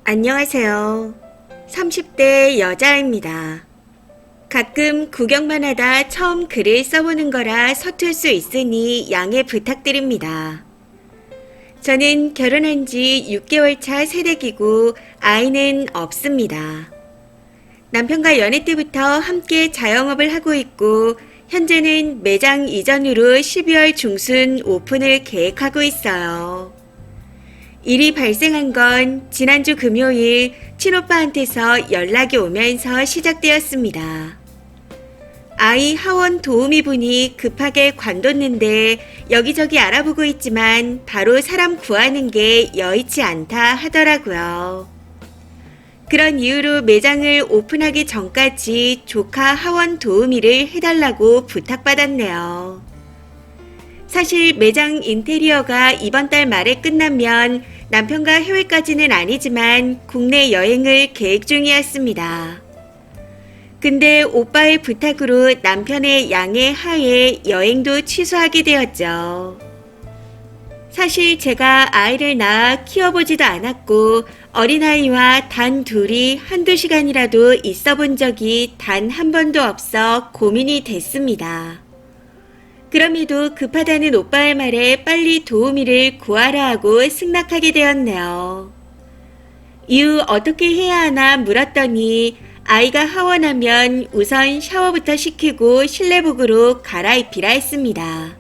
안녕하세요. 30대 여자입니다. 가끔 구경만 하다 처음 글을 써보는 거라 서툴 수 있으니 양해 부탁드립니다. 저는 결혼한 지 6개월 차 새댁이고 아이는 없습니다. 남편과 연애 때부터 함께 자영업을 하고 있고 현재는 매장 이전으로 12월 중순 오픈을 계획하고 있어요. 일이 발생한 건 지난주 금요일 친오빠한테서 연락이 오면서 시작되었습니다. 아이 하원 도우미분이 급하게 관뒀는데 여기저기 알아보고 있지만 바로 사람 구하는 게 여의치 않다 하더라고요. 그런 이유로 매장을 오픈하기 전까지 조카 하원 도우미를 해달라고 부탁받았네요. 사실 매장 인테리어가 이번 달 말에 끝나면 남편과 해외까지는 아니지만 국내 여행을 계획 중이었습니다. 근데 오빠의 부탁으로 남편의 양해 하에 여행도 취소하게 되었죠. 사실 제가 아이를 낳아 키워보지도 않았고 어린아이와 단 둘이 한두 시간이라도 있어 본 적이 단 한 번도 없어 고민이 됐습니다. 그럼에도 급하다는 오빠의 말에 빨리 도우미를 구하라 하고 승낙하게 되었네요. 이후 어떻게 해야 하나 물었더니 아이가 하원하면 우선 샤워부터 시키고 실내복으로 갈아입히라 했습니다.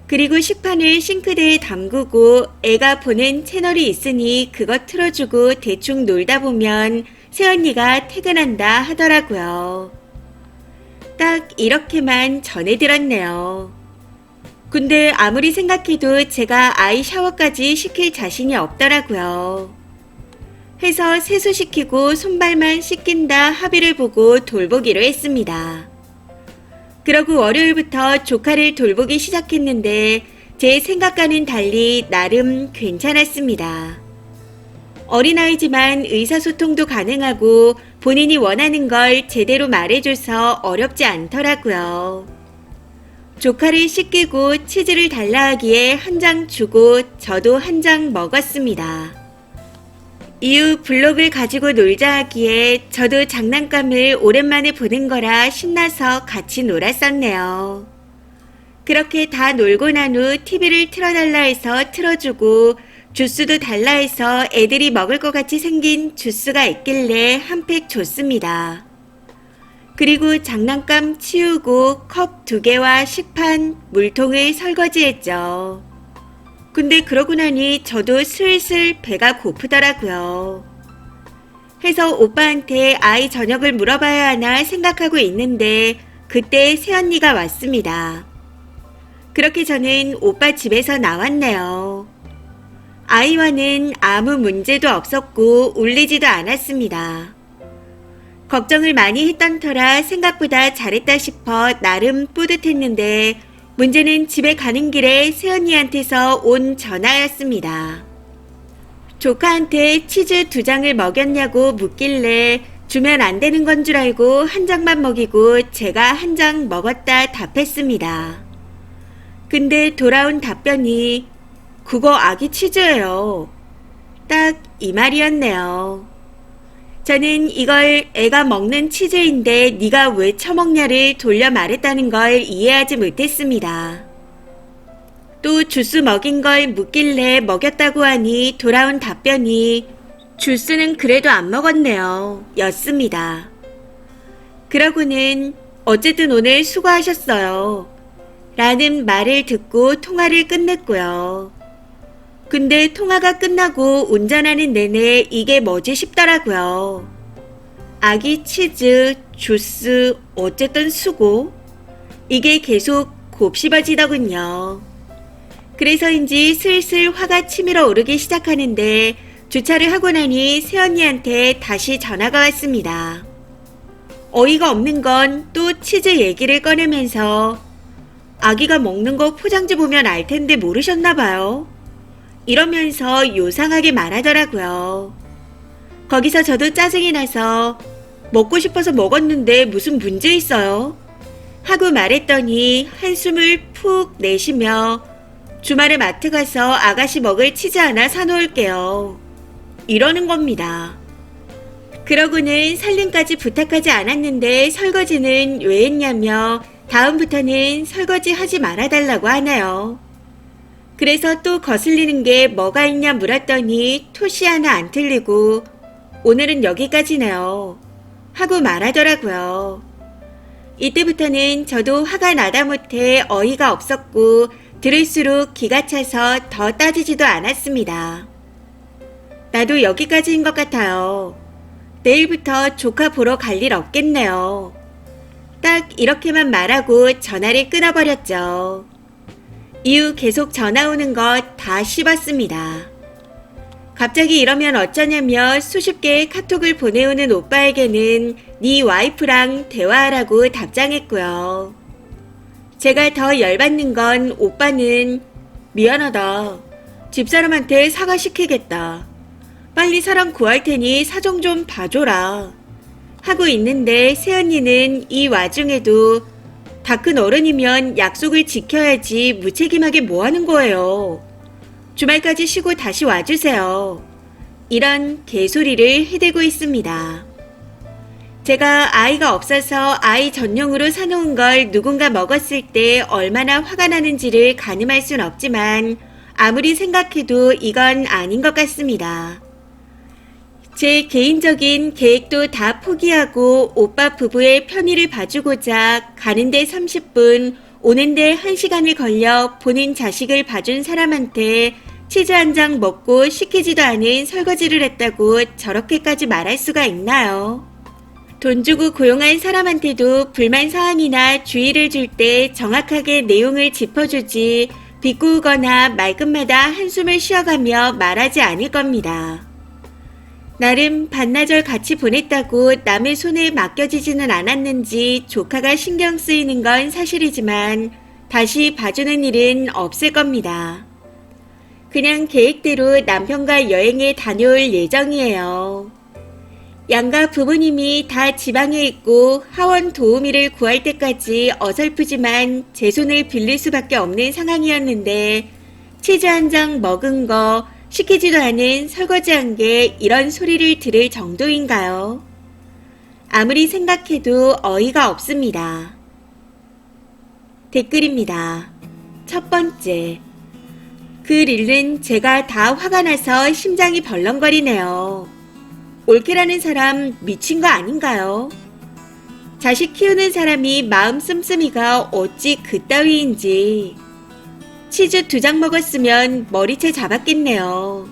그리고 식판을 싱크대에 담그고 애가 보는 채널이 있으니 그거 틀어주고 대충 놀다 보면 새언니가 퇴근한다 하더라고요. 딱 이렇게만 전해들었네요. 근데 아무리 생각해도 제가 아이 샤워까지 시킬 자신이 없더라고요. 해서 세수시키고 손발만 씻긴다 합의를 보고 돌보기로 했습니다. 그러고 월요일부터 조카를 돌보기 시작했는데 제 생각과는 달리 나름 괜찮았습니다. 어린아이지만 의사소통도 가능하고 본인이 원하는 걸 제대로 말해줘서 어렵지 않더라고요. 조카를 씻기고 치즈를 달라 하기에 한 장 주고 저도 한 장 먹었습니다. 이후 블록을 가지고 놀자 하기에 저도 장난감을 오랜만에 보는 거라 신나서 같이 놀았었네요. 그렇게 다 놀고 난 후 TV를 틀어달라 해서 틀어주고 주스도 달라 해서 애들이 먹을 것 같이 생긴 주스가 있길래 한 팩 줬습니다. 그리고 장난감 치우고 컵 2개와 식판, 물통을 설거지했죠. 근데 그러고 나니 저도 슬슬 배가 고프더라고요. 해서 오빠한테 아이 저녁을 물어봐야 하나 생각하고 있는데 그때 새언니가 왔습니다. 그렇게 저는 오빠 집에서 나왔네요. 아이와는 아무 문제도 없었고 울리지도 않았습니다. 걱정을 많이 했던 터라 생각보다 잘했다 싶어 나름 뿌듯했는데 문제는 집에 가는 길에 새언니한테서 온 전화였습니다. 조카한테 치즈 2장을 먹였냐고 묻길래 주면 안 되는 건 줄 알고 한 장만 먹이고 제가 한 장 먹었다 답했습니다. 근데 돌아온 답변이 그거 아기 치즈예요. 딱 이 말이었네요. 저는 이걸 애가 먹는 치즈인데 네가 왜 처먹냐를 돌려 말했다는 걸 이해하지 못했습니다. 또 주스 먹인 걸 묻길래 먹였다고 하니 돌아온 답변이 주스는 그래도 안 먹었네요. 였습니다. 그러고는 어쨌든 오늘 수고하셨어요. 라는 말을 듣고 통화를 끝냈고요. 근데 통화가 끝나고 운전하는 내내 이게 뭐지 싶더라고요. 아기 치즈, 주스, 어쨌든 수고. 이게 계속 곱씹어지더군요. 그래서인지 슬슬 화가 치밀어 오르기 시작하는데 주차를 하고 나니 새언니한테 다시 전화가 왔습니다. 어이가 없는 건 또 치즈 얘기를 꺼내면서 아기가 먹는 거 포장지 보면 알 텐데 모르셨나 봐요. 이러면서 요상하게 말하더라고요. 거기서 저도 짜증이 나서 먹고 싶어서 먹었는데 무슨 문제 있어요? 하고 말했더니 한숨을 푹 내쉬며 주말에 마트 가서 아가씨 먹을 치즈 하나 사놓을게요. 이러는 겁니다. 그러고는 살림까지 부탁하지 않았는데 설거지는 왜 했냐며 다음부터는 설거지 하지 말아달라고 하네요. 그래서 또 거슬리는 게 뭐가 있냐 물었더니 토시 하나 안 틀리고 오늘은 여기까지네요 하고 말하더라고요. 이때부터는 저도 화가 나다 못해 어이가 없었고 들을수록 기가 차서 더 따지지도 않았습니다. 나도 여기까지인 것 같아요. 내일부터 조카 보러 갈 일 없겠네요. 딱 이렇게만 말하고 전화를 끊어버렸죠. 이후 계속 전화 오는 것 다 씹었습니다. 갑자기 이러면 어쩌냐며 수십 개의 카톡을 보내오는 오빠에게는 네 와이프랑 대화하라고 답장했고요. 제가 더 열받는 건 오빠는 미안하다. 집사람한테 사과시키겠다. 빨리 사람 구할 테니 사정 좀 봐줘라. 하고 있는데 새언니는 이 와중에도 다 큰 어른이면 약속을 지켜야지 무책임하게 뭐 하는 거예요. 주말까지 쉬고 다시 와주세요. 이런 개소리를 해대고 있습니다. 제가 아이가 없어서 아이 전용으로 사놓은 걸 누군가 먹었을 때 얼마나 화가 나는지를 가늠할 순 없지만 아무리 생각해도 이건 아닌 것 같습니다. 제 개인적인 계획도 다 포기하고 오빠 부부의 편의를 봐주고자 가는데 30분, 오는데 1시간을 걸려 본인 자식을 봐준 사람한테 치즈 한 장 먹고 시키지도 않은 설거지를 했다고 저렇게까지 말할 수가 있나요? 돈 주고 고용한 사람한테도 불만 사항이나 주의를 줄 때 정확하게 내용을 짚어주지 비꼬거나 말끝마다 한숨을 쉬어가며 말하지 않을 겁니다. 나름 반나절 같이 보냈다고 남의 손에 맡겨지지는 않았는지 조카가 신경 쓰이는 건 사실이지만 다시 봐주는 일은 없을 겁니다. 그냥 계획대로 남편과 여행에 다녀올 예정이에요. 양가 부모님이 다 지방에 있고 하원 도우미를 구할 때까지 어설프지만 제 손을 빌릴 수밖에 없는 상황이었는데 치즈 한 장 먹은 거 시키지도 않은 설거지한 게 이런 소리를 들을 정도인가요? 아무리 생각해도 어이가 없습니다. 댓글입니다. 첫 번째. 글 읽는 제가 다 화가 나서 심장이 벌렁거리네요. 올케라는 사람 미친 거 아닌가요? 자식 키우는 사람이 마음 씀씀이가 어찌 그따위인지. 치즈 2장 먹었으면 머리채 잡았겠네요.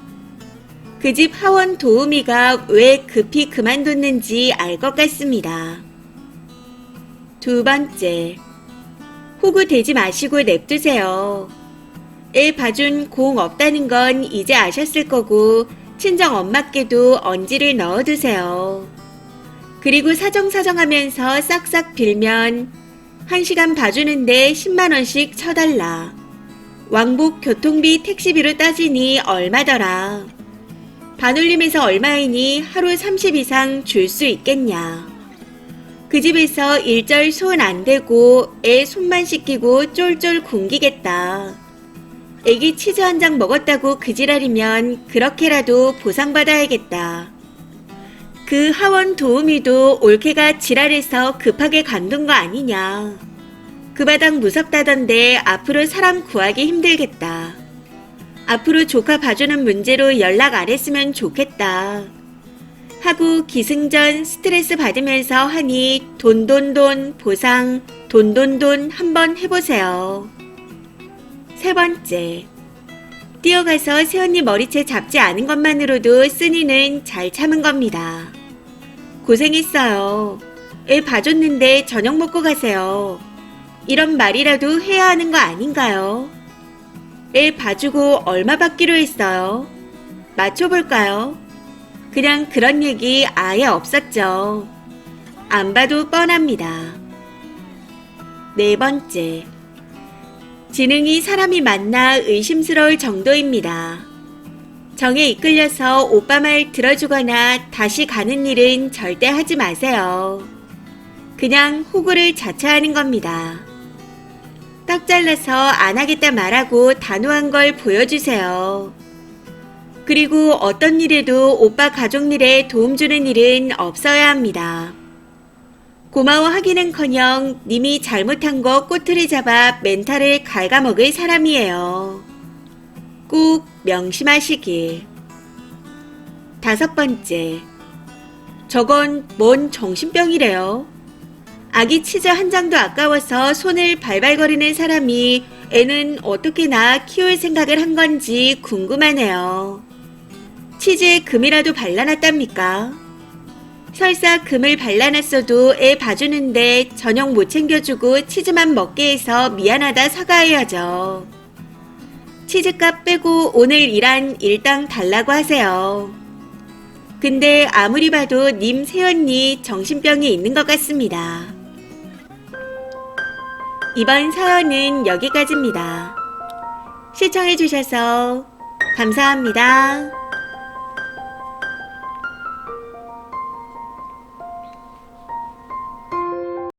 그 집 하원 도우미가 왜 급히 그만뒀는지 알 것 같습니다. 두 번째, 호구 대지 마시고 냅두세요. 애 봐준 공 없다는 건 이제 아셨을 거고 친정 엄마께도 언지를 넣어두세요. 그리고 사정사정하면서 싹싹 빌면 1시간 봐주는데 10만원씩 쳐달라. 왕복 교통비 택시비로 따지니 얼마더라. 반올림에서 얼마이니 하루 30 이상 줄 수 있겠냐. 그 집에서 일절 손 안 대고 애 손만 씻기고 쫄쫄 굶기겠다. 애기 치즈 한 장 먹었다고 그 지랄이면 그렇게라도 보상받아야겠다. 그 하원 도우미도 올케가 지랄해서 급하게 관둔 거 아니냐. 그 바닥 무섭다던데 앞으로 사람 구하기 힘들겠다. 앞으로 조카 봐주는 문제로 연락 안 했으면 좋겠다. 하고 기승전 스트레스 받으면서 하니 돈돈돈 보상 돈돈돈 한번 해보세요. 세 번째, 뛰어가서 새언니 머리채 잡지 않은 것만으로도 쓴이는 잘 참은 겁니다. 고생했어요. 애 봐줬는데 저녁 먹고 가세요. 이런 말이라도 해야 하는 거 아닌가요? 애 봐주고 얼마 받기로 했어요? 맞춰볼까요? 그냥 그런 얘기 아예 없었죠. 안 봐도 뻔합니다. 네 번째, 지능이 사람이 만나 의심스러울 정도입니다. 정에 이끌려서 오빠 말 들어주거나 다시 가는 일은 절대 하지 마세요. 그냥 호구를 자처하는 겁니다. 떡 잘라서 안 하겠다 말하고 단호한 걸 보여주세요. 그리고 어떤 일에도 오빠 가족 일에 도움 주는 일은 없어야 합니다. 고마워하기는커녕 님이 잘못한 거 꼬투리 잡아 멘탈을 갉아먹을 사람이에요. 꼭 명심하시길. 5번째. 저건 뭔 정신병이래요. 아기 치즈 한 장도 아까워서 손을 발발거리는 사람이 애는 어떻게 낳아 키울 생각을 한 건지 궁금하네요. 치즈에 금이라도 발라놨답니까? 설사 금을 발라놨어도 애 봐주는데 저녁 못 챙겨주고 치즈만 먹게 해서 미안하다 사과해야죠. 치즈값 빼고 오늘 일한 일당 달라고 하세요. 근데 아무리 봐도 님 새언니 정신병이 있는 것 같습니다. 이번 사연은 여기까지입니다. 시청해주셔서 감사합니다.